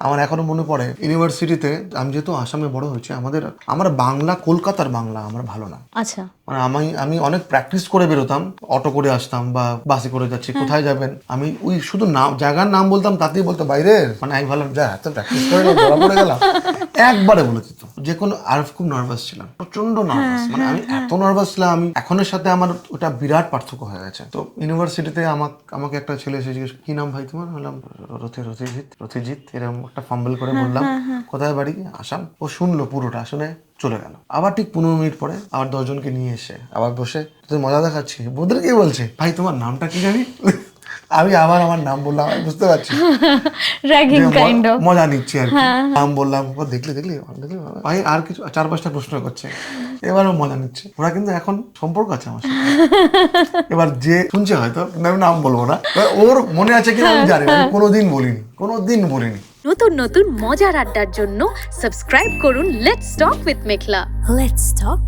আমার এখনো মনে পড়ে ইউনিভার্সিটিতে, আমি যেহেতু আসামে বড় হয়েছি, আমার বাংলা কলকাতার বাংলা আমার ভালো না। আচ্ছা। মানে আমি অনেক প্র্যাকটিস করে বেরোতাম, অটো করে আসতাম বা বাসে করে যাচ্ছি, কোথায় যাবেন, আমি ওই শুধু নাম জায়গার নাম বলতাম, তাতেই বলতো বাইরের। মানে আমি ভাবলাম যা এত প্র্যাকটিস করে ধরা পড়ে গেলাম, একবারে বলে দিত। যে কোনো, আর খুব নার্ভাস ছিলাম, প্রচন্ড নার্ভাস। মানে আমি এত নার্ভাস ছিলাম, আমি এখনের সাথে আমার ওটা বিরাট পার্থক্য হয়ে গেছে। তো ইউনিভার্সিটিতে আমাকে একটা ছেলে এসে জিজ্ঞেস, কি নাম ভাই তোমার? বললাম রথিজিৎ। এরকম একটা ফাম্বল করে বললাম, কোথায় বাড়ি? আসাম। ও শুনলো পুরোটা, শুনে চলে গেল। আবার ঠিক 15 মিনিট পরে আবার 10 জনকে নিয়ে এসে আবার বসে তুই মজা দেখাচ্ছি, বন্ধুর কি বলছে, ভাই তোমার নামটা কি জানি? আমি আবার আমার নাম বললাম, আমি বুঝতে পারছি র্যাগিং কাইন্ড অফ। মজা নিচ্ছি আর কি। নাম বললাম, দেখলি ভাই আর কিছু 4-5টা প্রশ্ন করছে, এবার ও মজা নিচ্ছে। ওরা কিন্তু এখন সম্পর্ক আছে আমার সাথে। এবার যে শুনছে হয়তো, কিন্তু আমি নাম বলবো না, ওর মনে আছে কিনা আমি জানি না, আমি কোনোদিন বলিনি। নতুন নতুন মজার আড্ডার জন্য সাবস্ক্রাইব করুন let's talk with Meghla. Let's talk